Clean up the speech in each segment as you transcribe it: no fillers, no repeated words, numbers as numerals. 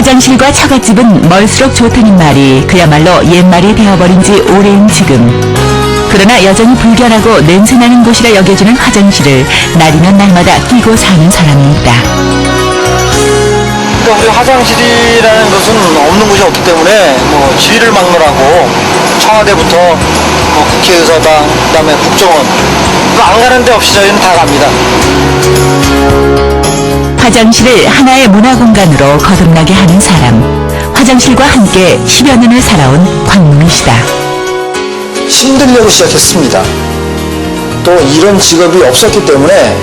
화장실과 처갓집은 멀수록 좋다는 말이 그야말로 옛말이 되어버린 지 오래인 지금. 그러나 여전히 불결하고 냄새나는 곳이라 여겨지는 화장실을 날이면 날마다 끼고 사는 사람이 있다. 그러니까 우리 화장실이라는 것은 없는 곳이 없기 때문에 뭐 지위를 막론하고 청와대부터 뭐 국회의사당, 그다음에 국정원 안 가는 데 없이 저희는 다 갑니다. 화장실을 하나의 문화공간으로 거듭나게 하는 사람. 화장실과 함께 10여 년을 살아온 광문희 씨다. 힘들려고 시작했습니다. 또 이런 직업이 없었기 때문에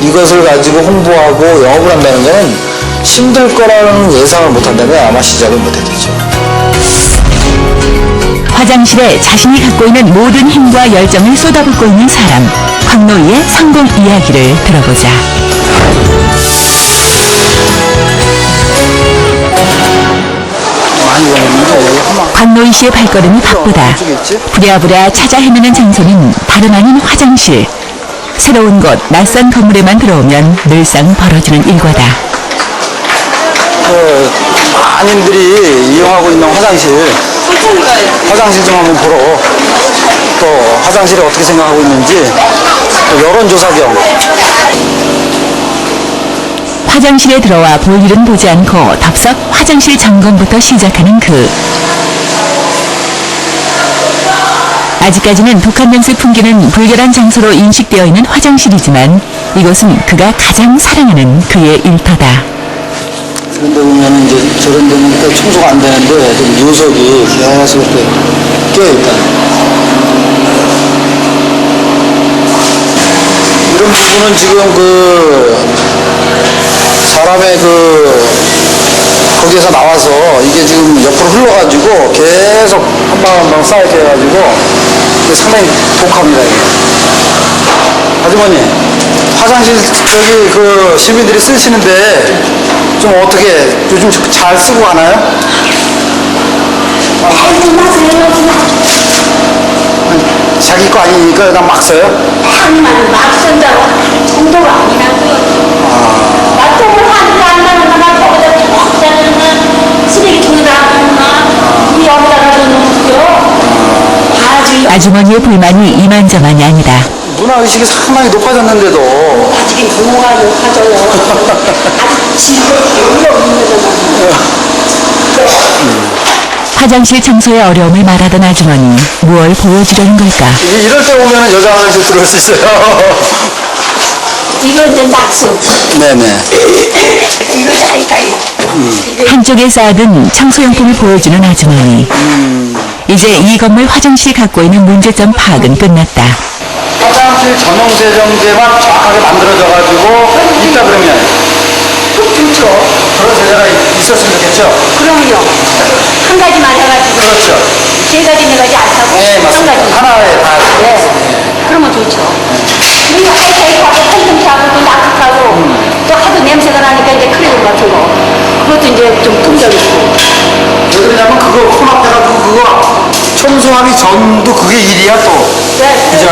이것을 가지고 홍보하고 영업을 한다는 것은 힘들 거라는 예상을 못한다면 아마 시작을 못했겠죠. 화장실에 자신이 갖고 있는 모든 힘과 열정을 쏟아붓고 있는 사람. 황노희의 성공 이야기를 들어보자. 황노희 씨의 발걸음이 바쁘다. 부랴부랴 찾아 헤매는 장소는 다름 아닌 화장실. 새로운 곳, 낯선 건물에만 들어오면 늘상 벌어지는 일과다. 많은들이 이용하고 있는 화장실 좀 한번 보러 또 화장실에 어떻게 생각하고 있는지 여론조사 겸 화장실에 들어와 볼 일은 보지 않고 덥석 화장실 점검부터 시작하는 그. 아직까지는 독한 냄새 풍기는 불결한 장소로 인식되어 있는 화장실이지만 이곳은 그가 가장 사랑하는 그의 일터다. 그런데 보면 이제 저런 데는 또 청소가 안 되는데 좀 녀석이 계속 이렇게 껴있다. 이런 부분은 지금 사람의 거기에서 나와서 이게 지금 옆으로 흘러가지고 계속 한 방 한 방 쌓이게 해가지고 이게 상당히 독합니다, 이게. 아주머니, 화장실 시민들이 쓰시는데 좀 어떻게 요즘 잘 쓰고 가나요? 자기 거 아니니까 그냥 막 써요? 아니면 막 쓴다고 정도가 아니라고요. 똥을 하니까 안 나는구나. 거기다 쫙 쓰레기 통에다 놔두나 우리 여기다가 놓는거요. 아주머니의 불만이 이만저만이 아니다. 문화의식이 상당히 높아졌는데도 아직은 부모가 높아져요. 아직 즐겁게 없는 화장실 청소의 어려움을 말하던 아주머니, 무얼 보여주려는 걸까? 이럴 때 오면 여자 화장실 들어올 수 있어요. 이거 이제 낙수. 네네. 이거 자기가 한쪽에 쌓아둔 청소용품을 보여주는 아주머니. 이제 이 건물 화장실 갖고 있는 문제점 파악은 끝났다. 화장실 전용 세정제만 정확하게 만들어져가지고 있다 그러면 좋죠. 그런 제재가 있었으면 좋겠죠. 그럼요. 한 가지 맞아가지고. 그렇죠. 세 가지 네 가지 안 타고. 네, 맞습니다. 한 가지. 하나에 다. 네. 그러면 좋죠. 우리 하이테이크하고 팔꿈치하고 또 낙하고 또 하도 냄새가 나니까 이제 크레용 같은 거 그것도 이제 좀 품격 있고. 왜 그러냐면 그거 혼합해가지고 그거 청소하기 전도 그게 일이야 또. 네. 그죠?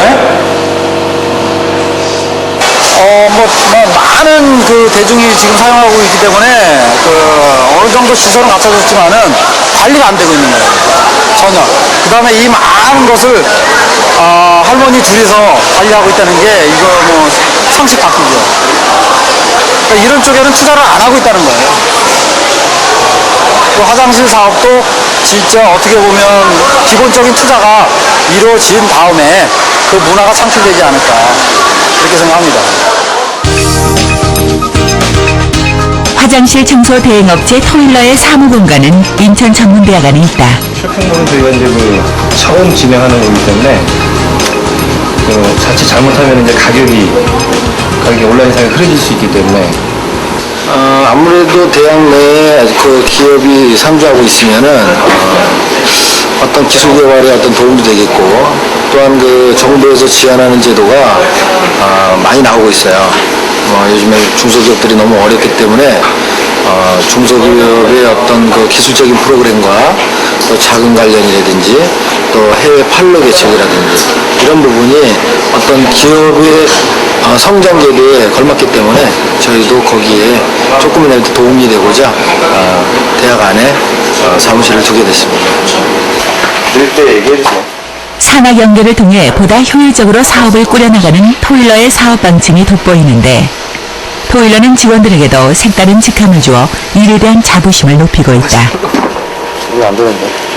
많은 대중이 지금 사용하고 있기 때문에 어느 정도 시설은 갖춰졌지만은 관리가 안 되고 있는 거예요. 전혀. 그 다음에 이 많은 것을 할머니 둘이서 관리하고 있다는 게 이거 상식 바꾸죠. 그러니까 이런 쪽에는 투자를 안 하고 있다는 거예요. 그 화장실 사업도 진짜 어떻게 보면 기본적인 투자가 이루어진 다음에 그 문화가 창출되지 않을까 그렇게 생각합니다. 화장실 청소 대행업체 토일러의 사무공간은 인천전문대학 안에 있다. 쇼핑몰은 저희가 이제 처음 진행하는 거기 때문에 자칫 잘못하면 이제 가격이 온라인상에 흐려질 수 있기 때문에 아무래도 대학 내에 기업이 상주하고 있으면은 어떤 기술 개발에 어떤 도움이 되겠고 또한 정부에서 지원하는 제도가 많이 나오고 있어요. 요즘에 중소기업들이 너무 어렵기 때문에 중소기업의 어떤 기술적인 프로그램과 또 자금 관련이라든지 또 해외 판로 개척이라든지 이런 부분이 어떤 기업의 성장 계도에 걸맞기 때문에 저희도 거기에 조금이라도 도움이 되고자 대학 안에 사무실을 두게 됐습니다. 늘 때 얘기해 주세요. 산학 연계를 통해 보다 효율적으로 사업을 꾸려나가는 토일러의 사업 방침이 돋보이는데 토일러는 직원들에게도 색다른 직함을 주어 일에 대한 자부심을 높이고 있다. 이거 안 되는데.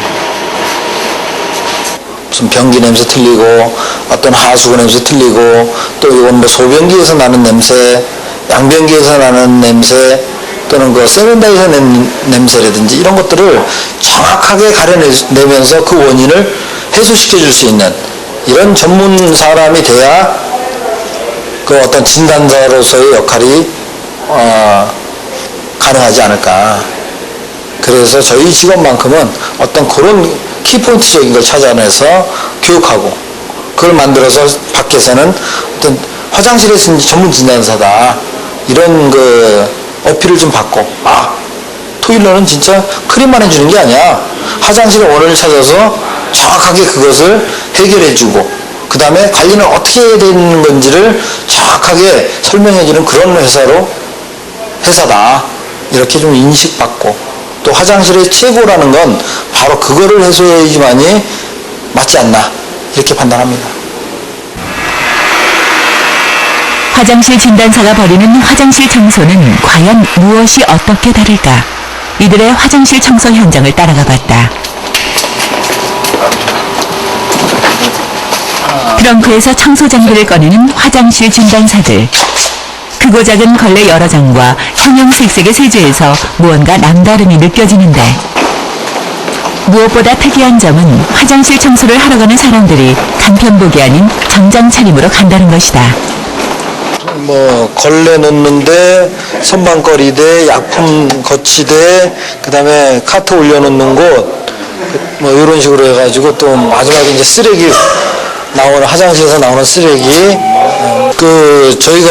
무슨 변기 냄새 틀리고 어떤 하수구 냄새 틀리고 또 이건 뭐 소변기에서 나는 냄새, 양변기에서 나는 냄새 또는 그 세면대에서 낸 냄새라든지 이런 것들을 정확하게 가려내면서 그 원인을 해소시켜 줄 수 있는 이런 전문 사람이 돼야 그 어떤 진단자로서의 역할이 가능하지 않을까. 그래서 저희 직원만큼은 어떤 그런 키포인트적인 걸 찾아내서 교육하고 그걸 만들어서 밖에서는 어떤 화장실에 쓴 전문 진단사다 이런 그 어필을 좀 받고 토일러는 진짜 크림만 해주는 게 아니야. 화장실의 원인을 찾아서 정확하게 그것을 해결해주고 그 다음에 관리는 어떻게 해야 되는 건지를 정확하게 설명해주는 그런 회사다. 이렇게 좀 인식받고 또 화장실의 최고라는 건 바로 그거를 해소해야지만이 맞지 않나 이렇게 판단합니다. 화장실 진단사가 벌이는 화장실 청소는 과연 무엇이 어떻게 다를까? 이들의 화장실 청소 현장을 따라가 봤다. 트렁크에서 청소 장비를 꺼내는 화장실 진단사들. 크고 작은 걸레 여러 장과 형형색색의 세제에서 무언가 남다름이 느껴지는데 무엇보다 특이한 점은 화장실 청소를 하러 가는 사람들이 간편복이 아닌 정장 차림으로 간다는 것이다. 뭐 걸레 놓는데 선반거리대 약품 거치대 그다음에 카트 올려놓는 곳 뭐 이런 식으로 해가지고 또 마지막에 이제 쓰레기 나오는 화장실에서 나오는 쓰레기 그 저희가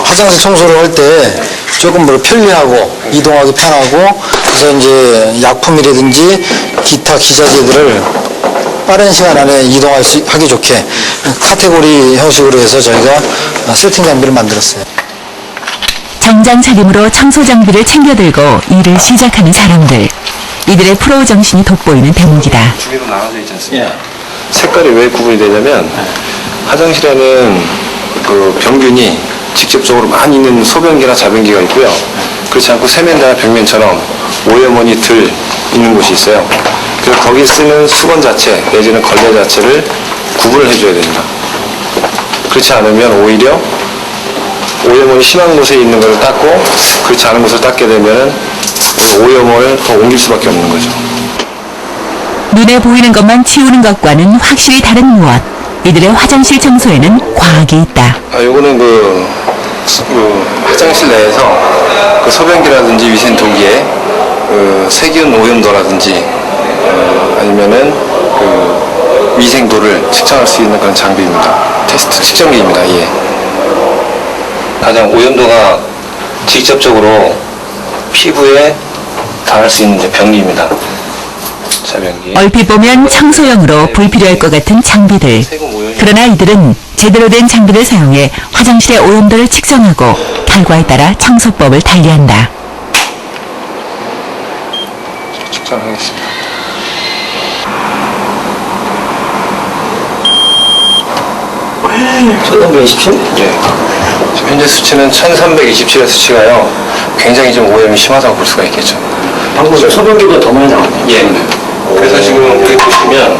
화장실 청소를 할 때 조금 뭐 편리하고 이동하기 편하고 그래서 이제 약품이라든지 기타 기자재들을 빠른 시간 안에 이동할 수 하기 좋게 카테고리 형식으로 해서 저희가 세팅 장비를 만들었어요. 정장 차림으로 청소 장비를 챙겨 들고 일을 시작하는 사람들. 이들의 프로 정신이 돋보이는 대목이다. 주기로 나눠져 있지 않습니까? 색깔이 왜 구분이 되냐면 화장실에는 그 병균이 직접적으로 많이 있는 소변기나 자변기가 있고요. 그렇지 않고 세면대나 벽면처럼 오염원이 덜 있는 곳이 있어요. 그래서 거기 쓰는 수건 자체 내지는 걸레 자체를 구분을 해줘야 됩니다. 그렇지 않으면 오히려 오염원이 심한 곳에 있는 것을 닦고 그렇지 않은 곳을 닦게 되면 오염원을 더 옮길 수밖에 없는 거죠. 눈에 보이는 것만 치우는 것과는 확실히 다른 무엇. 이들의 화장실 청소에는 과학이 있다. 요거는 그 화장실 내에서 그 소변기라든지 위생도기에 그 세균 오염도라든지 아니면은 그 위생도를 측정할 수 있는 그런 장비입니다. 테스트 측정기입니다. 예. 가장 오염도가 직접적으로 피부에 닿을 수 있는 병기입니다. 자변기. 얼핏 보면 청소용으로 불필요할 것 같은 장비들. 그러나 이들은 제대로 된 장비를 사용해 화장실의 오염도를 측정하고 결과에 따라 청소법을 달리한다. 측정하겠습니다. 네. 지금 현재 수치는 1327의 수치가요. 굉장히 좀 오염이 심하다고 볼 수가 있겠죠. 방금 소변기보다 더 많이 나왔네요. 예. 그래서 지금 여기 보시면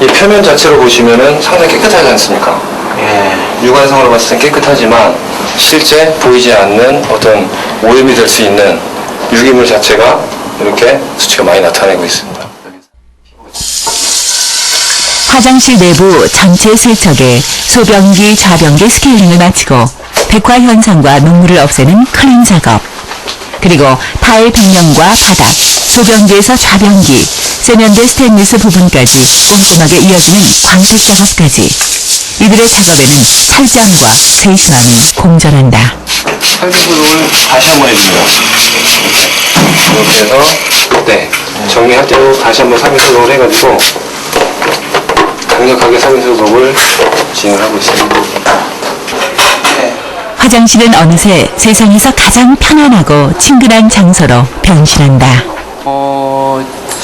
이 표면 자체로 보시면은 상당히 깨끗하지 않습니까? 예. 육안성으로 봤을 땐 깨끗하지만 실제 보이지 않는 어떤 오염이 될 수 있는 유기물 자체가 이렇게 수치가 많이 나타내고 있습니다. 화장실 내부 전체 세척에 소변기, 좌변기 스케일링을 마치고 백화 현상과 녹물을 없애는 클린 작업. 그리고 타일 벽면과 바닥, 소변기에서 좌변기, 세면대 스테인리스 부분까지 꼼꼼하게 이어지는 광택 작업까지. 이들의 작업에는 철저함과 세심함이 공존한다. 설계도를 다시 한번 해줍니다. 이렇게 해서 네, 정리할 때도 다시 한번 상기소독을 해가지고 강력하게 상기소독을 진행하고 있습니다. 화장실은 어느새 세상에서 가장 편안하고 친근한 장소로 변신한다.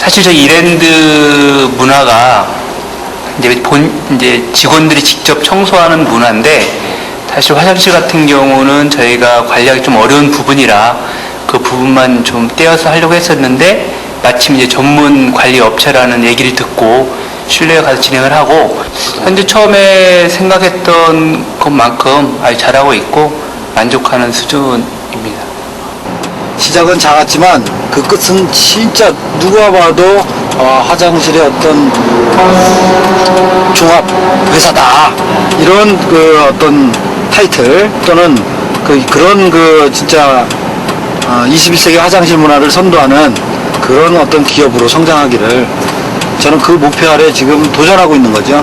사실 저희 이랜드 문화가 이제 직원들이 직접 청소하는 문화인데, 사실 화장실 같은 경우는 저희가 관리하기 좀 어려운 부분이라 그 부분만 좀 떼어서 하려고 했었는데, 마침 이제 전문 관리 업체라는 얘기를 듣고 신뢰에 가서 진행을 하고, 현재 처음에 생각했던 것만큼 아주 잘하고 있고 만족하는 수준입니다. 시작은 작았지만 그 끝은 진짜 누가 봐도 화장실의 어떤 종합 회사다, 이런 그 어떤 타이틀 또는 그런 진짜 21세기 화장실 문화를 선도하는 그런 어떤 기업으로 성장하기를, 저는 그 목표 아래 지금 도전하고 있는 거죠.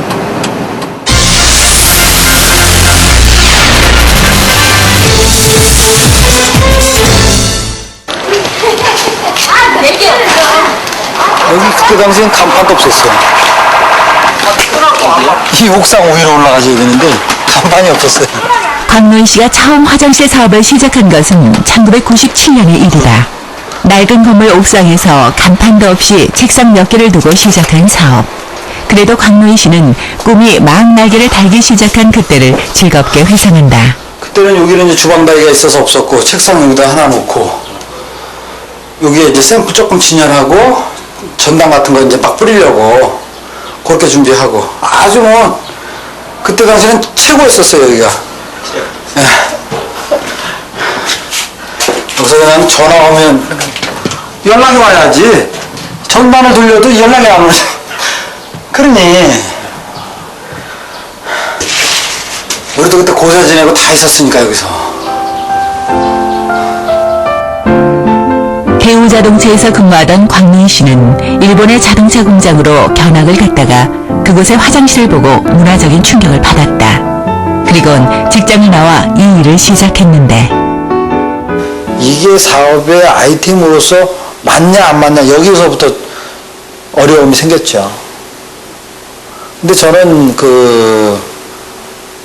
여기 그때 당시엔 간판도 없었어요. 이 옥상 위로 올라가셔야 되는데 간판이 없었어요. 광노인 씨가 처음 화장실 사업을 시작한 것은 1997년의 일이다. 낡은 건물 옥상에서 간판도 없이 책상 몇 개를 두고 시작한 사업. 그래도 광노인 씨는 꿈이 막 날개를 달기 시작한 그때를 즐겁게 회상한다. 그때는 여기는 이제 주방 다이가 있어서 없었고, 책상 여기다 하나 놓고, 여기에 이제 샘플 조금 진열하고, 전당 같은 거 이제 막 뿌리려고 그렇게 준비하고, 아주 뭐 그때 당시에는 최고였었어요 여기가. 예. 여기서 그냥 전화 오면 연락이 와야지, 전단을 돌려도 연락이 안 오죠. 그러니 우리도 그때 고사 지내고 다 있었으니까 여기서. 대우 자동차에서 근무하던 광민 씨는 일본의 자동차 공장으로 견학을 갔다가 그곳의 화장실을 보고 문화적인 충격을 받았다. 그리곤 직장을 나와 이 일을 시작했는데, 이게 사업의 아이템으로서 맞냐 안 맞냐, 여기서부터 어려움이 생겼죠. 근데 저는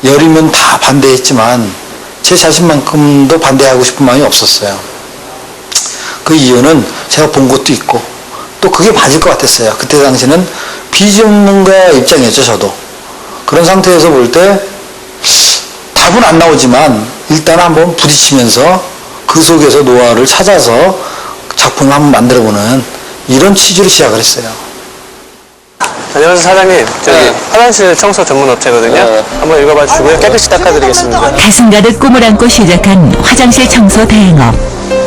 열이면 다 반대했지만 제 자신만큼도 반대하고 싶은 마음이 없었어요. 그 이유는 제가 본 것도 있고 또 그게 맞을 것 같았어요. 그때 당시는 비전문가 입장이었죠. 저도 그런 상태에서 볼 때 답은 안 나오지만 일단 한번 부딪히면서 그 속에서 노하우를 찾아서 작품을 한번 만들어보는 이런 취지로 시작을 했어요. 안녕하세요 사장님, 저기 화장실 청소 전문 업체거든요. 한번 읽어봐 주시고요. 깨끗이 닦아드리겠습니다. 가슴 가득 꿈을 안고 시작한 화장실 청소 대행업.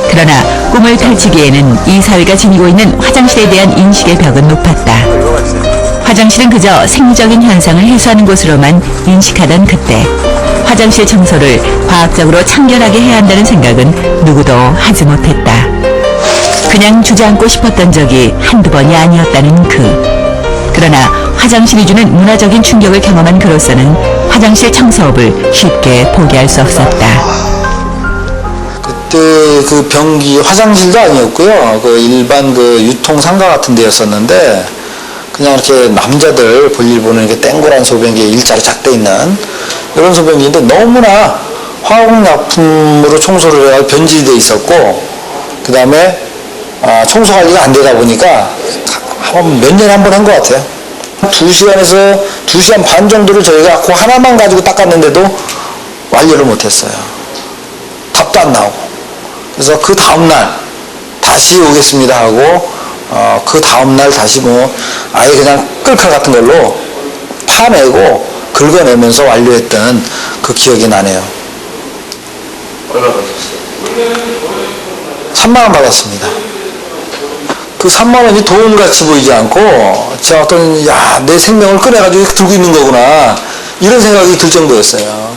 그러나 꿈을 펼치기에는 이 사회가 지니고 있는 화장실에 대한 인식의 벽은 높았다. 화장실은 그저 생리적인 현상을 해소하는 곳으로만 인식하던 그때, 화장실 청소를 과학적으로 청결하게 해야 한다는 생각은 누구도 하지 못했다. 그냥 주저앉고 싶었던 적이 한두 번이 아니었다는 그러나 화장실이 주는 문화적인 충격을 경험한 그로서는 화장실 청소업을 쉽게 포기할 수 없었다. 그때 그 변기 화장실도 아니었고요. 일반 유통 상가 같은 데였었는데, 그냥 이렇게 남자들 볼일 보는 이렇게 땡골한 소변기에 일자로 작돼 있는 이런 소변기인데, 너무나 화학약품으로 청소를 해야 변질돼 있었고, 그 다음에 청소 관리가 안 되다 보니까 몇 년에 한 번 한 것 같아요. 2시간에서 2시간 반 정도를 저희가 그 하나만 가지고 닦았는데도 완료를 못했어요. 답도 안 나오고. 그래서 그 다음날 다시 오겠습니다 하고, 그 다음날 다시 아예 그냥 끌칼 같은 걸로 파내고 긁어내면서 완료했던 그 기억이 나네요. 얼마 받으셨어요? 3만 원 받았습니다. 그 3만 원이 돈같이 보이지 않고, 제가 내 생명을 꺼내가지고 들고 있는 거구나, 이런 생각이 들 정도였어요.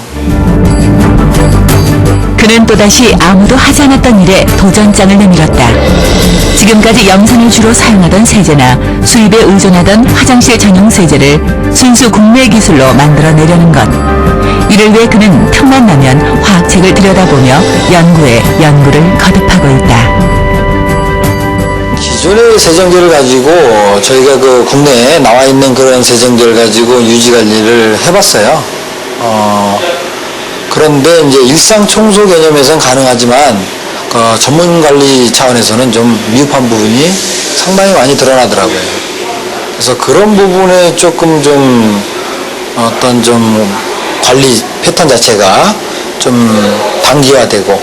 그는 또다시 아무도 하지 않았던 일에 도전장을 내밀었다. 지금까지 염산을 주로 사용하던 세제나 수입에 의존하던 화장실 전용 세제를 순수 국내 기술로 만들어내려는 것. 이를 위해 그는 틈만 나면 화학책을 들여다보며 연구에 연구를 거듭하고 있다. 기존의 세정제를 가지고 저희가 국내에 나와 있는 그런 세정제를 가지고 유지 관리를 해봤어요. 그런데 이제 일상 청소 개념에서는 가능하지만 전문 관리 차원에서는 좀 미흡한 부분이 상당히 많이 드러나더라고요. 그래서 그런 부분에 조금 좀 어떤 좀 관리 패턴 자체가 좀 단기화되고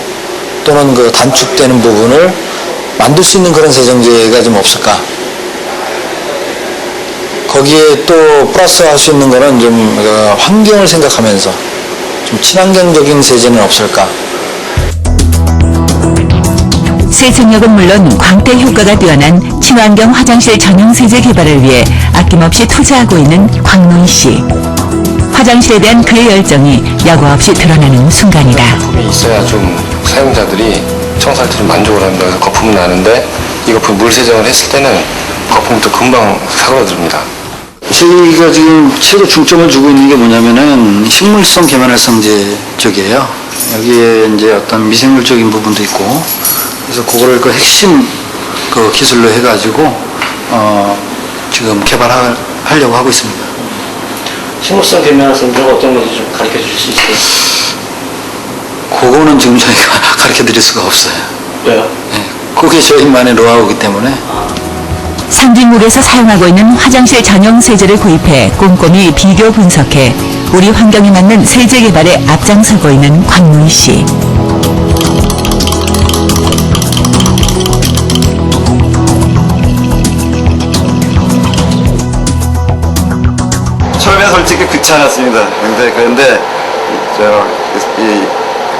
또는 그 단축되는 부분을 만들 수 있는 그런 세정제가 좀 없을까. 거기에 또 플러스 할 수 있는 거는 좀 환경을 생각하면서 좀 친환경적인 세제는 없을까. 세척력은 물론 광택 효과가 뛰어난 친환경 화장실 전용 세제 개발을 위해 아낌없이 투자하고 있는 광노희 씨. 화장실에 대한 그의 열정이 여과 없이 드러나는 순간이다. 거품이 있어야 좀 사용자들이 청소할 때 좀 만족을 합니다. 그래서 거품이 나는데 이 거품 물 세정을 했을 때는 거품부터 금방 사그라듭니다. 저희가 지금 최대 중점을 주고 있는 게 뭐냐면은 식물성 계면활성제 쪽이에요. 여기에 이제 어떤 미생물적인 부분도 있고, 그래서 그거를 그 핵심 그 기술로 해가지고 지금 개발하려고 하고 있습니다. 식물성 계면활성제가 어떤 건지 좀 가르쳐 주실 수 있어요? 그거는 지금 저희가 가르쳐 드릴 수가 없어요. 왜요? 네, 그게 저희만의 노하우이기 때문에. 상징물에서 사용하고 있는 화장실 전용 세제를 구입해 꼼꼼히 비교 분석해 우리 환경에 맞는 세제 개발에 앞장서고 있는 광노희 씨. 처음에 솔직히 귀찮았습니다. 그런데 이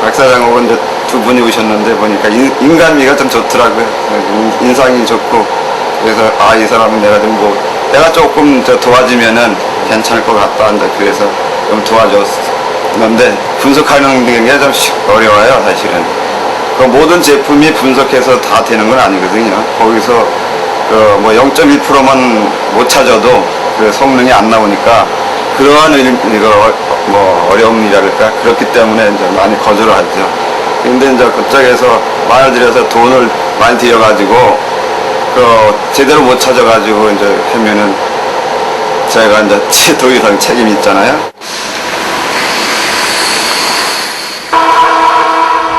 박사장하고 이제 두 분이 오셨는데 보니까 인간미가 좀 좋더라고요. 인상이 좋고, 그래서 이 사람은 내가 조금 도와주면은 괜찮을 것 같다. 그래서 좀 도와줬는데 분석하는 게 좀 어려워요, 사실은. 그 모든 제품이 분석해서 다 되는 건 아니거든요. 거기서 뭐 0.1%만 못 찾아도 그 성능이 안 나오니까 그러한 어려움이랄까 그렇기 때문에 이제 많이 거절을 하죠. 근데 이제 그쪽에서 말을 들여서 돈을 많이 들여가지고 제대로 못 찾아가지고 이제 하면은 제가 이제 더 이상 책임이 있잖아요.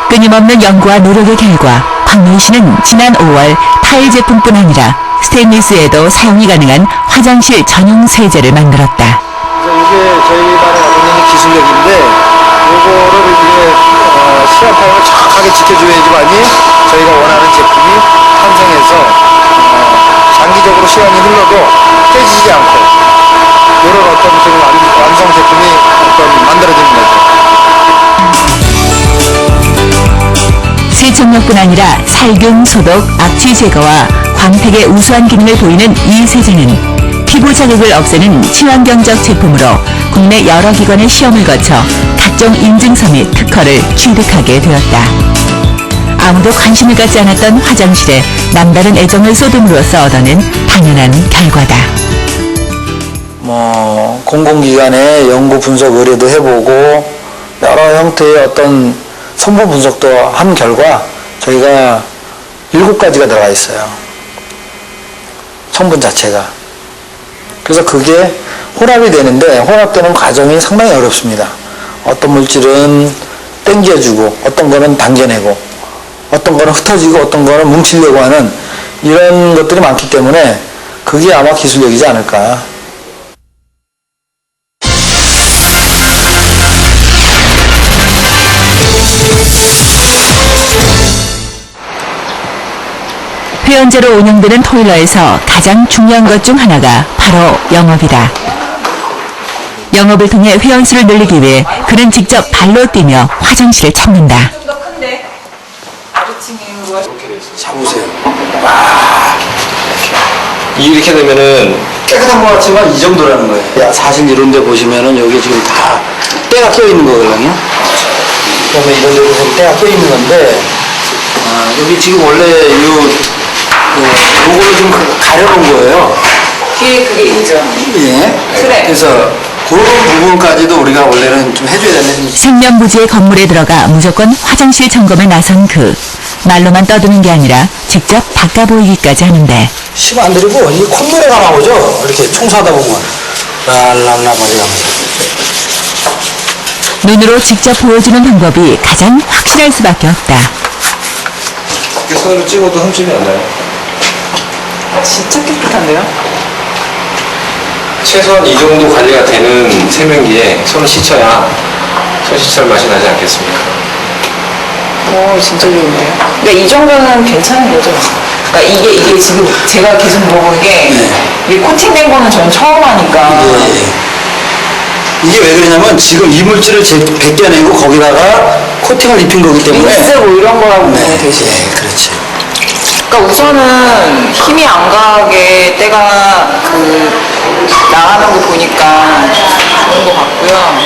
끊임없는 연구와 노력의 결과 광노희 씨는 지난 5월 타일 제품뿐 아니라 스테인리스에도 사용이 가능한 화장실 전용 세제를 만들었다. 이게 저희만의 어떤 기술력인데 이거를 이제 시간 타임을 정확하게 지켜줘야지만이 저희가 원하는 제품이 탄생해서 장기적으로 시간이 흘러도 깨지지 않고 이런 어떤 지금 완성 제품이 만들어지는 거죠. 세척력뿐 아니라 살균, 소독, 악취 제거와 광택의 우수한 기능을 보이는 이 세제는 피부 자극을 없애는 친환경적 제품으로 국내 여러 기관의 시험을 거쳐 각종 인증서 및 특허를 취득하게 되었다. 아무도 관심을 갖지 않았던 화장실에 남다른 애정을 쏟음으로써 얻어낸 당연한 결과다. 공공기관의 연구 분석 의뢰도 해보고 여러 형태의 어떤 성분 분석도 한 결과 저희가 7가지가 들어가 있어요. 성분 자체가. 그래서 그게 혼합이 되는데 혼합되는 과정이 상당히 어렵습니다. 어떤 물질은 당겨주고 어떤 거는 당겨내고 어떤 거는 흩어지고 어떤 거는 뭉치려고 하는 이런 것들이 많기 때문에 그게 아마 기술력이지 않을까. 회원제로 운영되는 토일러에서 가장 중요한 것 중 하나가 바로 영업이다. 영업을 통해 회원수를 늘리기 위해 그는 직접 발로 뛰며 화장실을 찾는다. 잡으세요. 이렇게 되면은 깨끗한 것 같지만 이 정도라는 거예요. 사실 이런 데 보시면은 여기 지금 다 때가 껴있는 거거든요. 그러면 이런 데 보면 때가 껴있는 건데 여기 지금 원래 요거를 좀 가려놓은 거예요. 그게 인정. 예. 그래. 그래서 그런 부분까지도 우리가 원래는 좀 해줘야 되는. 생명부지의 건물에 들어가 무조건 화장실 점검에 나선 그. 말로만 떠드는 게 아니라 직접 닦아 보이기까지 하는데 심 안 들이고 이 콧노래가 나오죠. 이렇게 청소하다 보면 랄랄라 버리면서. 눈으로 직접 보여주는 방법이 가장 확실할 수밖에 없다. 이렇게 손으로 찍어도 흠집이 안 나요. 진짜 깨끗한데요? 최소한 이 정도 관리가 되는 세면기에 손을 씻어야 손시철 맛이 나지 않겠습니까? 오, 진짜 좋은데요? 그러니까 이 정도는 괜찮은 거죠? 그러니까 이게 지금 제가 계속 물어보는 게 이게 코팅된 거는 저는 처음 하니까 이게 왜 그러냐면 지금 이물질을 벗겨내고 거기다가 코팅을 입힌 거기 때문에 린스 뭐 이런 거라고 보면 되지. 네, 그렇지. 그러니까 우선은 힘이 안 가게 때가 나가는 거 보니까 좋은 거 같고요.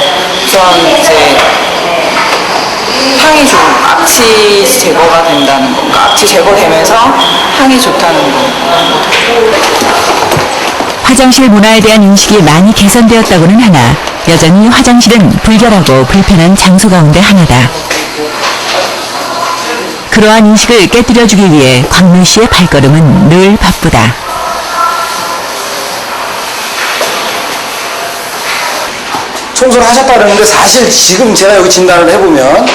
우선 이제 향이 좋은 악취 제거가 된다는 거. 그러니까 악취 제거되면서 향이 좋다는 거. 화장실 문화에 대한 인식이 많이 개선되었다고는 하나 여전히 화장실은 불결하고 불편한 장소 가운데 하나다. 그러한 인식을 깨뜨려주기 위해 광문 씨의 발걸음은 늘 바쁘다. 청소를 하셨다 그러는데 사실 지금 제가 여기 진단을 해보면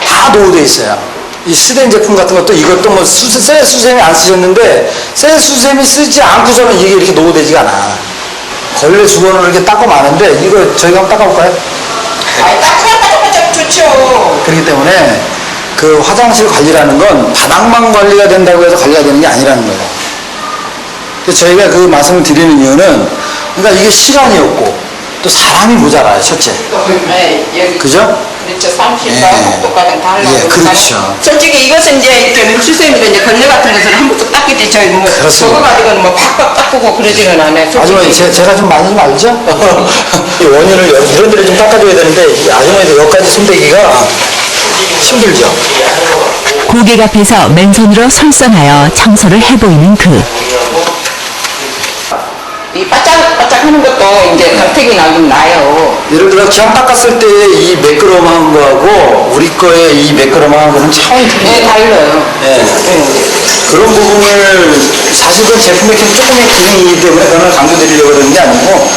다 노후되어 있어요. 이 스덴 제품 같은 것도 이것도 뭐 셀 수세미 안 쓰셨는데 셀 수세미 쓰지 않고서는 이게 이렇게 노후되지가 않아. 걸레 수건으로 이렇게 닦고 마는데 이거 저희가 한번 닦아볼까요? 아니, 따끈따끈 좋죠. 그렇기 때문에 그 화장실 관리라는 건 바닥만 관리가 된다고 해서 관리가 되는 게 아니라는 거예요. 그래서 저희가 그 말씀을 드리는 이유는 그러니까 이게 시간이 없고 또 사람이 모자라요, 첫째. 네, 여기 그죠? 그렇죠. 삼킬과 예. 속도까지 다 하려고. 예, 그렇죠. 솔직히 이것은 이제 이렇게 물수세미로 이제 걸레 같은 것을 한 번씩 닦겠지. 저희 뭐 그렇습니다. 저거 가지고는 뭐 팍팍 닦고 그러지는 않아요. 솔직히. 아주머니, 제가 좀 많이 좀 알죠? 이 원인을 이런 데를 좀 닦아줘야 되는데 이 아주머니도 여기까지 손대기가 힘들죠? 고객 앞에서 맨손으로 솔선하여 청소를 해보이는 그. 이 바짝바짝 하는 것도 이제 강택이 나긴 나요. 예를 들어 기왕 닦았을 때 이 매끄러움한 거하고 우리 거의 이 매끄러움한 거는 차원이 틀려요. 네, 달라요. 예. 그런 부분을 사실은 제품의 조금의 기능이기 때문에 그걸 강조드리려고 그러는 게 아니고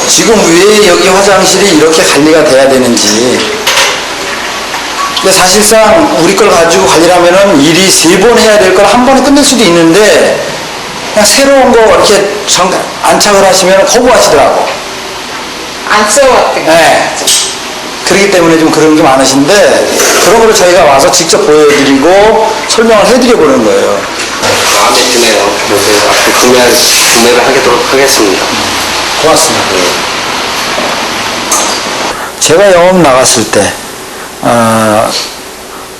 지금 왜 여기 화장실이 이렇게 관리가 돼야 되는지. 근데 사실상 우리 걸 가지고 관리를 하면은 일이 3번 해야 될 걸 한 번에 끝낼 수도 있는데 그냥 새로운 거 이렇게 안착을 하시면 거부하시더라고. 안 써왔던 거. 네. 그렇기 때문에 좀 그런 게 많으신데 그런 거를 저희가 와서 직접 보여드리고 설명을 해드려 보는 거예요. 마음에 드네요. 그래서 앞으로 구매를 하도록 하겠습니다. 고맙습니다. 제가 영업 나갔을 때,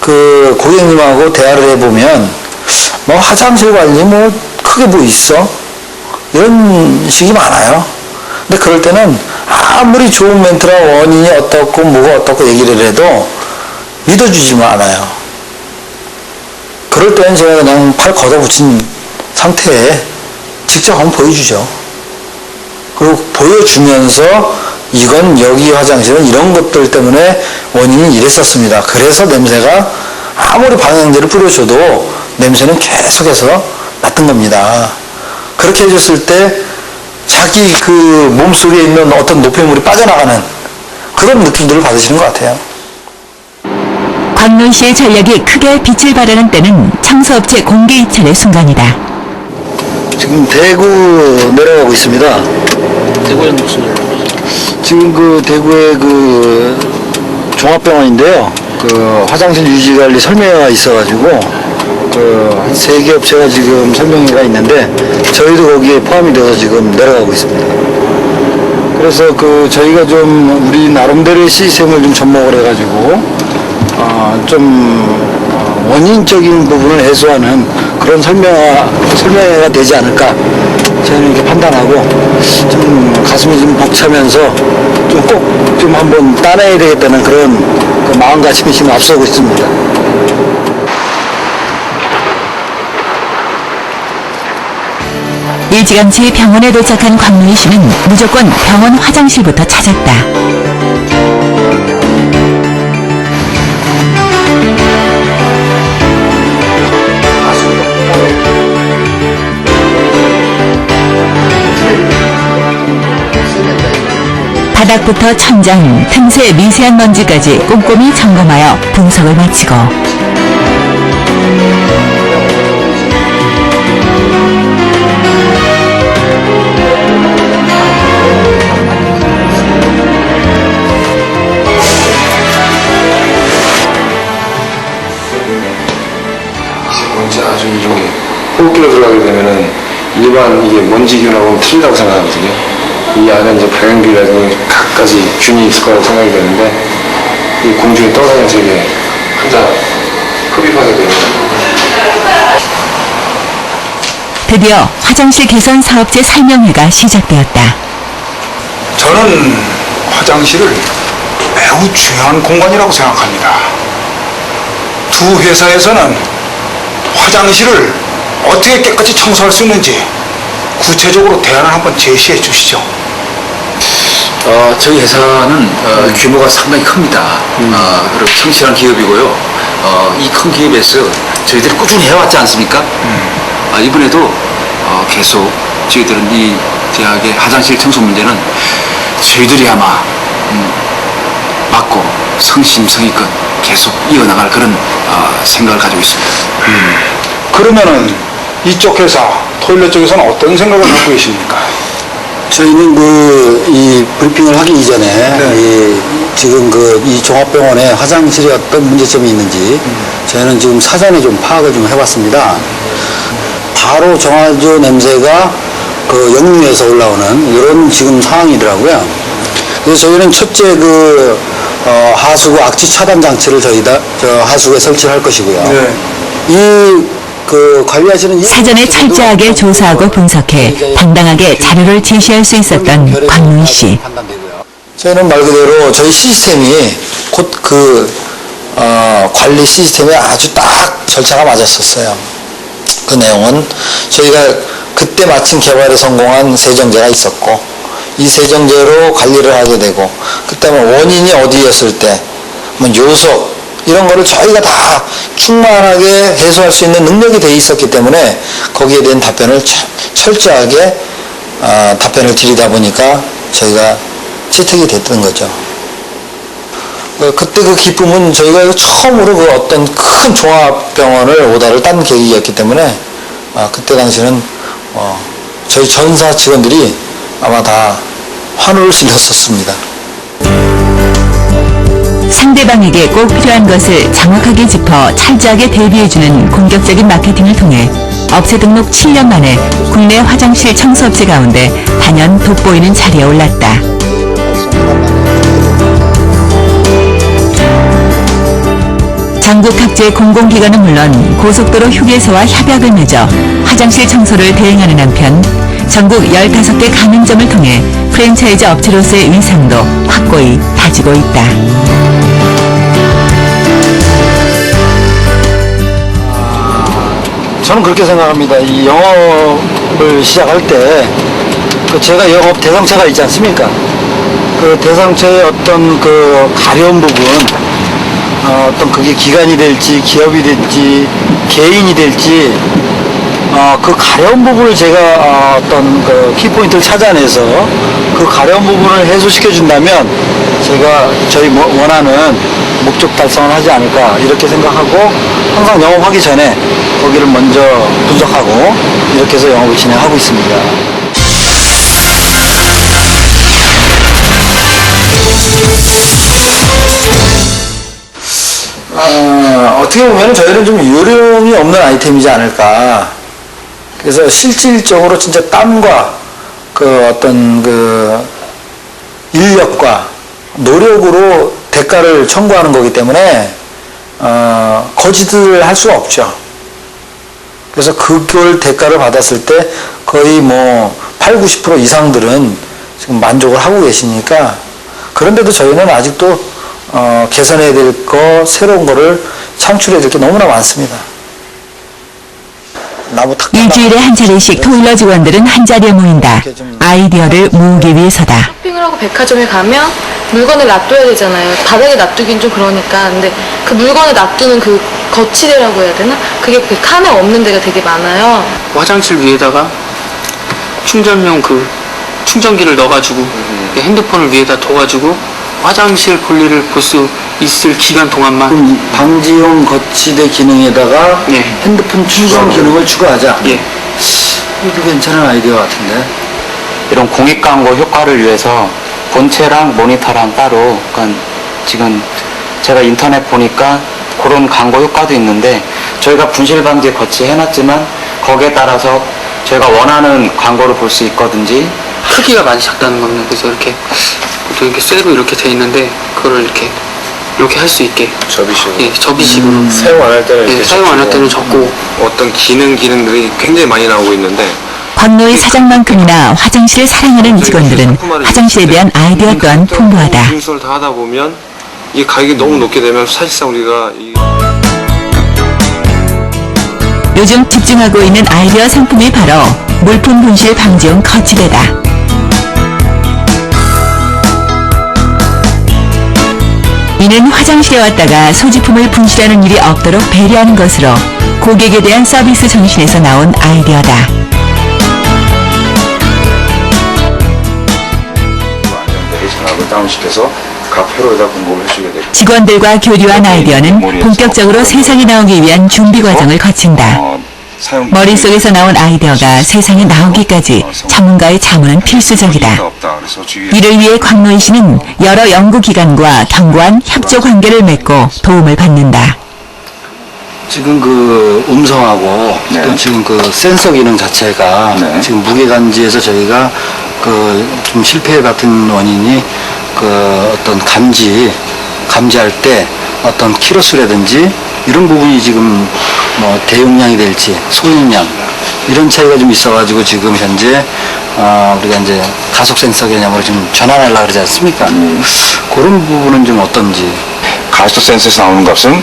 그 고객님하고 대화를 해보면, 뭐 화장실 관리 뭐 크게 뭐 있어? 이런 식이 많아요. 근데 그럴 때는 아무리 좋은 멘트라 원인이 어떻고 뭐가 어떻고 얘기를 해도 믿어주지만 않아요. 그럴 때는 제가 그냥 팔 걷어붙인 상태에 직접 한번 보여주죠. 그리고 보여주면서 이건 여기 화장실은 이런 것들 때문에 원인이 이랬었습니다. 그래서 냄새가 아무리 방향제를 뿌려줘도 냄새는 계속해서 났던 겁니다. 그렇게 해줬을 때 자기 그 몸속에 있는 어떤 노폐물이 빠져나가는 그런 느낌들을 받으시는 것 같아요. 광론 씨의 전략이 크게 빛을 발하는 때는 청소업체 공개 입찰의 순간이다. 지금 대구 내려가고 있습니다. 대구에는 무슨 일? 지금 그 대구의 그 종합병원인데요. 그 화장실 유지관리 설명회가 있어가지고 그 한 3개 업체가 지금 설명회가 있는데 저희도 거기에 포함이 돼서 지금 내려가고 있습니다. 그래서 그 저희가 좀 우리 나름대로의 시스템을 좀 접목을 해가지고 좀 원인적인 부분을 해소하는 그런 설명회가 되지 않을까 저는 이렇게 판단하고 좀 가슴이 좀 벅차면서 좀 꼭 좀 한번 따내야 되겠다는 그런 그 마음가짐이 지금 앞서고 있습니다. 일찌감치 병원에 도착한 광문희 씨는 무조건 병원 화장실부터 찾았다. 바닥부터 천장, 틈새 미세한 먼지까지 꼼꼼히 점검하여 분석을 마치고 들어가게 되면은 일반 이게 먼지균하고는 틀리다고 생각하거든요. 이 안에 이제 병균이라든지 각가지 균이 있을 거라고 생각이 되는데 이 공중에 떠다니면서 이게 혼자 흡입하게 되는 드디어 화장실 개선 사업체 설명회가 시작되었다. 저는 화장실을 매우 중요한 공간이라고 생각합니다. 두 회사에서는 화장실을 어떻게 깨끗이 청소할 수 있는지 구체적으로 대안을 한번 제시해 주시죠. 저희 회사는 규모가 상당히 큽니다. 그리고 성실한 기업이고요. 이 큰 기업에서 저희들이 꾸준히 해왔지 않습니까? 이번에도 계속 저희들은 이 대학의 화장실 청소 문제는 저희들이 아마 맡고 성심성의껏 계속 이어나갈 그런 생각을 가지고 있습니다. 그러면은 이쪽 회사, 토일렛 쪽에서는 어떤 생각을 갖고 계십니까? 저희는 이 브리핑을 하기 이전에 지금 이 종합병원에 화장실에 어떤 문제점이 있는지 저희는 지금 사전에 좀 파악을 좀 해봤습니다. 바로 정화조 냄새가 역류에서 올라오는 이런 지금 상황이더라고요. 그래서 저희는 첫째 하수구 악취 차단 장치를 하수구에 설치를 할 것이고요. 관리하시는 사전에 철저하게 조사하고 분석해 당당하게 자료를 제시할 수 있었던 광문 씨. 저희는 말 그대로 저희 시스템이 곧 관리 시스템에 아주 딱 절차가 맞았었어요. 그 내용은 저희가 그때 마침 개발에 성공한 세정제가 있었고 이 세정제로 관리를 하게 되고 그다음에 원인이 어디였을 때 요소 이런 거를 저희가 다 충만하게 해소할 수 있는 능력이 돼 있었기 때문에 거기에 대한 답변을 철저하게 답변을 드리다 보니까 저희가 채택이 됐던 거죠. 그때 그 기쁨은 저희가 처음으로 어떤 큰 종합병원을 오다를 딴 계기였기 때문에 그때 당시는 저희 전사 직원들이 아마 다 환호를 질렀었습니다. 상대방에게 꼭 필요한 것을 정확하게 짚어 철저하게 대비해주는 공격적인 마케팅을 통해 업체 등록 7년 만에 국내 화장실 청소업체 가운데 단연 돋보이는 자리에 올랐다. 전국 각지의 공공기관은 물론 고속도로 휴게소와 협약을 맺어 화장실 청소를 대행하는 한편 전국 15개 가맹점을 통해 프랜차이즈 업체로서의 위상도 확고히 다지고 있다. 저는 그렇게 생각합니다. 이 영업을 시작할 때 제가 영업 대상처가 있지 않습니까? 그 대상처의 어떤 가려운 부분, 어떤 그게 기관이 될지 기업이 될지 개인이 될지 그 가려운 부분을 제가 어떤 키포인트를 찾아내서 그 가려운 부분을 해소시켜 준다면 제가 저희 원하는 목적 달성을 하지 않을까 이렇게 생각하고 항상 영업하기 전에 거기를 먼저 분석하고 이렇게 해서 영업을 진행하고 있습니다. 어떻게 보면 저희는 좀 요령이 없는 아이템이지 않을까. 그래서 실질적으로 진짜 땀과 어떤 인력과 노력으로 대가를 청구하는 거기 때문에 거짓을 할 수가 없죠. 그래서 그걸 대가를 받았을 때 거의 80, 90% 이상들은 지금 만족을 하고 계시니까 그런데도 저희는 아직도 개선해야 될 거, 새로운 거를 창출해야 될 게 너무나 많습니다. 일주일에 한 차례씩 토일러 직원들은 한자리에 모인다. 아이디어를 모으기 위해서다. 쇼핑을 하고 백화점에 가면 물건을 놔둬야 되잖아요. 바닥에 놔두긴 좀 그러니까. 근데 그 물건을 놔두는 그 거치대라고 해야 되나? 그게 그 칸에 없는 데가 되게 많아요. 화장실 위에다가 충전용 충전기를 넣어가지고 핸드폰을 위에다 둬가지고 화장실 볼일을 볼 수 있을 기간 동안만 방지용 거치대 기능에다가 핸드폰 충전 기능을 추가하자. 이것도 괜찮은 아이디어 같은데. 이런 공익 광고 효과를 위해서 본체랑 모니터랑 따로, 그러니까 지금 제가 인터넷 보니까 그런 광고 효과도 있는데 저희가 분실 방지 거치 해놨지만 거기에 따라서 저희가 원하는 광고를 볼 수 있거든지. 크기가 많이 작다는 겁니다. 그래서 이렇게 보통 이렇게 쇠로 이렇게 돼 있는데 그거를 이렇게 할 수 있게 접이식으로. 예, 접이식으로 사용 안 할 때는 예, 이렇게 사용 안 할 접고 때는 접고 어떤 기능들이 굉장히 많이 나오고 있는데 광노의 사장만큼이나 화장실을 사랑하는 직원들은 화장실에 대한 아이디어 또한 풍부하다. 준수를 다 하다 보면 이 가격이 너무 높게 되면 사실상 우리가 요즘 집중하고 있는 아이디어 상품이 바로 물품 분실 방지용 거치대다. 이는 화장실에 왔다가 소지품을 분실하는 일이 없도록 배려하는 것으로 고객에 대한 서비스 정신에서 나온 아이디어다. 전압을 다운시켜서 각 회로에다 공급을 해주게 되고 직원들과 교류한 아이디어는 본격적으로 세상에 나오기 위한 준비 과정을 거친다. 머릿속에서 나온 아이디어가 세상에 나오기까지 전문가의 자문은 필수적이다. 이를 위해 광노희 씨는 여러 연구기관과 견고한 협조 관계를 맺고 도움을 받는다. 지금 그 음성하고 또 지금 그 센서 기능 자체가 지금 무게감지에서 저희가 그 좀 실패 같은 원인이 그 어떤 감지할 때 어떤 키로수라든지 이런 부분이 지금 뭐 대용량이 될지 소용량 이런 차이가 좀 있어가지고 지금 현재 우리가 이제 가속 센서 개념으로 지금 전환하려고 그러지 않습니까? 그런 부분은 좀 어떤지. 가속 센서에서 나오는 값은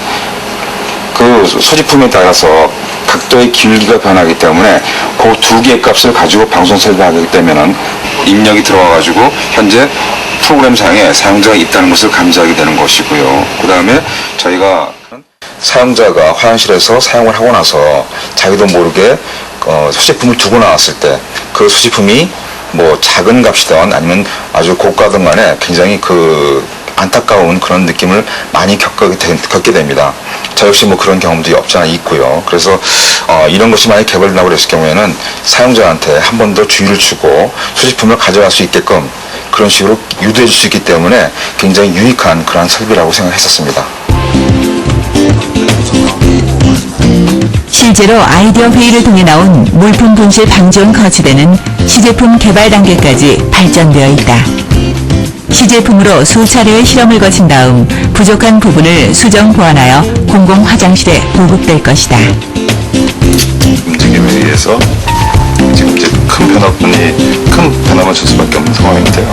그 소지품에 따라서 각도의 길이가 변하기 때문에 그 두 개의 값을 가지고 방송 설계하기 때문에 입력이 들어와가지고 현재 프로그램상에 사용자가 있다는 것을 감지하게 되는 것이고요. 그 다음에 저희가 사용자가 화장실에서 사용을 하고 나서 자기도 모르게 소지품을 두고 나왔을 때 그 소지품이 뭐 작은 값이든 아니면 아주 고가든 간에 굉장히 그 안타까운 그런 느낌을 많이 겪게 됩니다. 저 역시 뭐 그런 경험도 없지 않아 있고요. 그래서 이런 것이 만약 개발된다고 그랬을 경우에는 사용자한테 한 번 더 주의를 주고 소지품을 가져갈 수 있게끔 그런 식으로 유도해 줄 수 있기 때문에 굉장히 유익한 그런 설비라고 생각했었습니다. 실제로 아이디어 회의를 통해 나온 물품 분실 방지용 거치대는 시제품 개발 단계까지 발전되어 있다. 시제품으로 수차례의 실험을 거친 다음 부족한 부분을 수정 보완하여 공공 화장실에 보급될 것이다. 움직임에 의해서 지금 이제 큰 변화만 줄 수밖에 없는 상황인데요.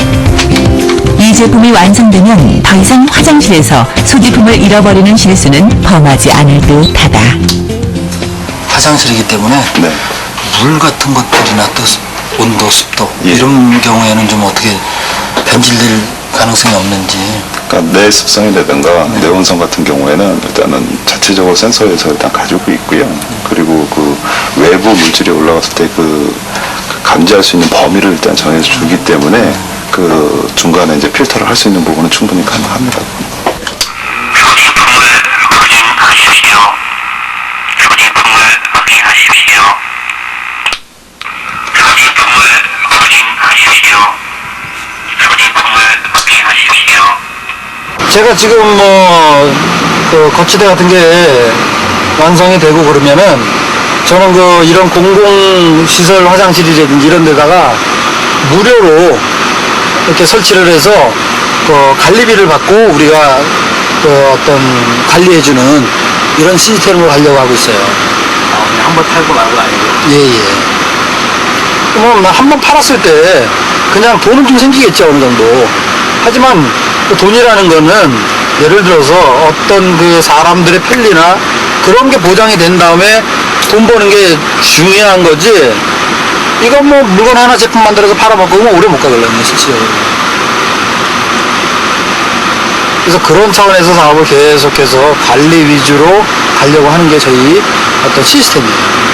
이 제품이 완성되면 더 이상 화장실에서 소지품을 잃어버리는 실수는 범하지 않을 듯하다. 화장실이기 때문에 물 같은 것들이나 또 온도, 습도 이런 경우에는 좀 어떻게 변질될 가능성이 없는지. 그러니까 내습성이라든가 내온성 같은 경우에는 일단은 자체적으로 센서에서 일단 가지고 있고요. 그리고 그 외부 물질이 올라갔을 때 그 감지할 수 있는 범위를 일단 정해서 주기 때문에 그 중간에 이제 필터를 할 수 있는 부분은 충분히 가능합니다. 제가 지금 그 거치대 같은 게 완성이 되고 그러면은 저는 이런 공공시설 화장실이라든지 이런 데다가 무료로 이렇게 설치를 해서 관리비를 받고 우리가 어떤 관리해주는 이런 시스템으로 가려고 하고 있어요. 그냥 한번 팔고 말고 아니고. 뭐 한 번 팔았을 때 그냥 돈은 좀 생기겠죠, 어느 정도. 하지만 그 돈이라는 거는 예를 들어서 어떤 그 사람들의 편리나 그런 게 보장이 된 다음에 돈 버는 게 중요한 거지. 이거 뭐 물건 하나 제품 만들어서 팔아먹고 그러면 오래 못 가거든요, 실질적으로. 그래서 그런 차원에서 사업을 계속해서 관리 위주로 가려고 하는 게 저희 어떤 시스템이에요.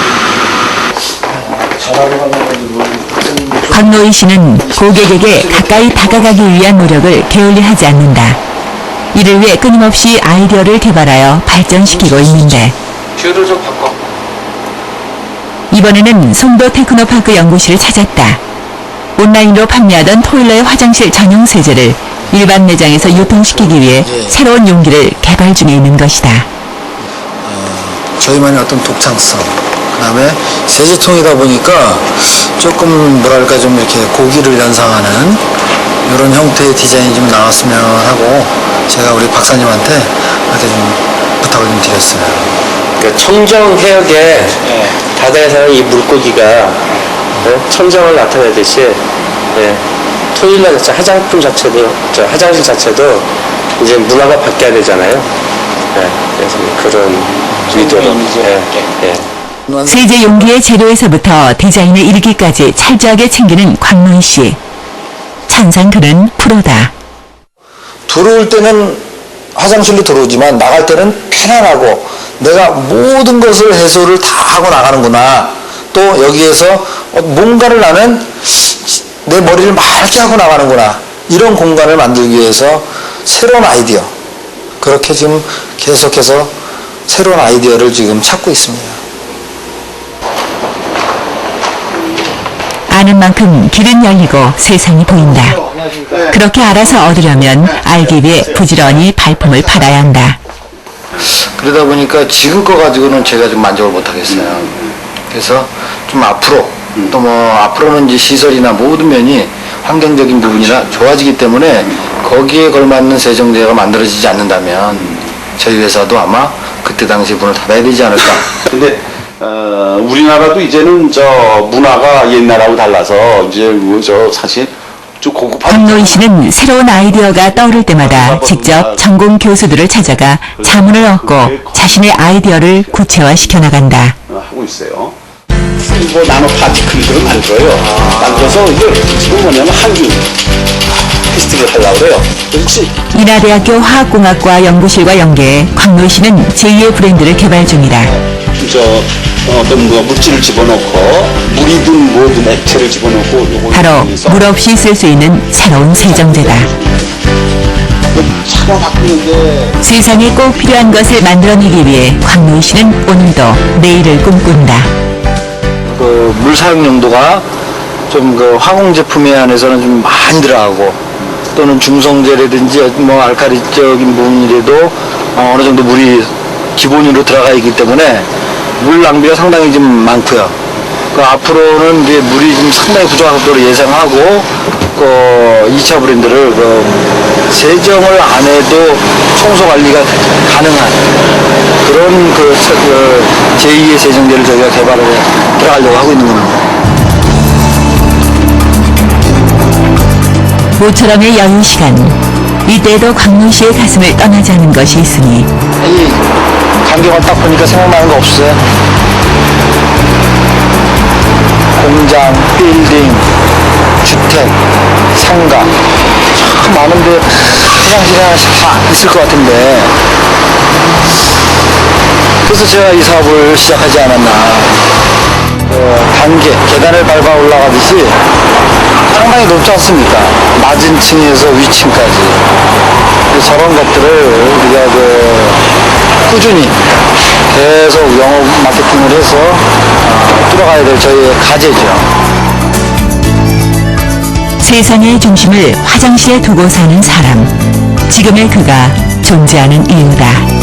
광노희 씨는 고객에게 가까이 다가가기 위한 노력을 게을리하지 않는다. 이를 위해 끊임없이 아이디어를 개발하여 발전시키고 있는데 뷰를 좀 바꿔. 이번에는 송도 테크노파크 연구실을 찾았다. 온라인으로 판매하던 토일러의 화장실 전용 세제를 일반 매장에서 유통시키기 위해 새로운 용기를 개발 중에 있는 것이다. 저희만의 어떤 독창성 그다음에 세제통이다 보니까 조금 뭐랄까 좀 이렇게 고기를 연상하는 이런 형태의 디자인이 좀 나왔으면 하고 제가 우리 박사님한테 이렇게 좀 부탁을 좀 드렸어요. 그러니까 청정 해역에 바다에 사는 이 물고기가 청정을 나타내듯이 토일라 자체 화장품 자체도 화장실 자체도 이제 문화가 바뀌어야 되잖아요. 그래서 그런 의도로. 세제 용기의 재료에서부터 디자인에 이르기까지 철저하게 챙기는 광노희 씨. 천상 그는 프로다. 들어올 때는 화장실로 들어오지만 나갈 때는 편안하고 내가 모든 것을 해소를 다 하고 나가는구나. 또 여기에서 뭔가를 나는 내 머리를 맑게 하고 나가는구나. 이런 공간을 만들기 위해서 새로운 아이디어. 그렇게 지금 계속해서 새로운 아이디어를 지금 찾고 있습니다. 아는 만큼 길은 열리고 세상이 보인다. 그렇게 알아서 얻으려면 알기 위해 부지런히 발품을 팔아야 한다. 그러다 보니까 지금 거 가지고는 제가 좀 만족을 못 하겠어요. 그래서 좀 앞으로 또 뭐 앞으로는 이제 시설이나 모든 면이 환경적인 부분이나 좋아지기 때문에 거기에 걸맞는 세정제가 만들어지지 않는다면 저희 회사도 아마 그때 당시 문을 닫아야 되지 않을까. 근데 우리나라도 이제는 저 문화가 옛날하고 달라서 이제 사실 좀 고급한. 광노희 씨는 새로운 아이디어가 떠오를 때마다 직접 전공 교수들을 찾아가 자문을 얻고 자신의 아이디어를 구체화시켜 나간다. 하고 있어요. 뭐 나노 파티클들을 만들어요. 만들어서 이게 지금 뭐냐면 한국 테스트를 하려고 그래요. 혹시 인하대학교 화학공학과 연구실과 연계해 광노희 씨는 제2의 브랜드를 개발 중이다. 어떤 물질을 집어넣고 물이든 뭐든 액체를 집어넣고 요걸 바로 물 없이 쓸 수 있는 새로운 세정제다. 차가 바꾸는데 세상에 꼭 필요한 것을 만들어내기 위해 광노희 씨는 오늘도 내일을 꿈꾼다. 그 물 사용 용도가 좀 그 화공 제품에 한해서는 좀 많이 들어가고 또는 중성제라든지 뭐 알칼리적인 부분이라도 어느 정도 물이 기본으로 들어가 있기 때문에 물 낭비가 상당히 좀 많고요. 그 앞으로는 이제 물이 좀 상당히 부족할 것으로 예상하고 그 2차 브랜드를 그 세정을 안 해도 청소 관리가 가능한 그런 그 제2의 세정제를 저희가 개발을 해 들어가려고 하고 있는 겁니다. 모처럼의 여유 시간. 이때에도 광노희 씨의 가슴을 떠나지 않은 것이 있으니 이 광경을 딱 보니까 생각나는 거 없어요? 공장, 빌딩, 주택, 상가 참 많은데 화장실이 하나씩 다 있을 것 같은데 그래서 제가 이 사업을 시작하지 않았나. 단계, 계단을 밟아 올라가듯이 상당히 높지 않습니까? 낮은 층에서 위층까지. 저런 것들을 우리가 꾸준히 계속 영업 마케팅을 해서 뚫어가야 될 저희의 과제죠. 세상의 중심을 화장실에 두고 사는 사람. 지금의 그가 존재하는 이유다.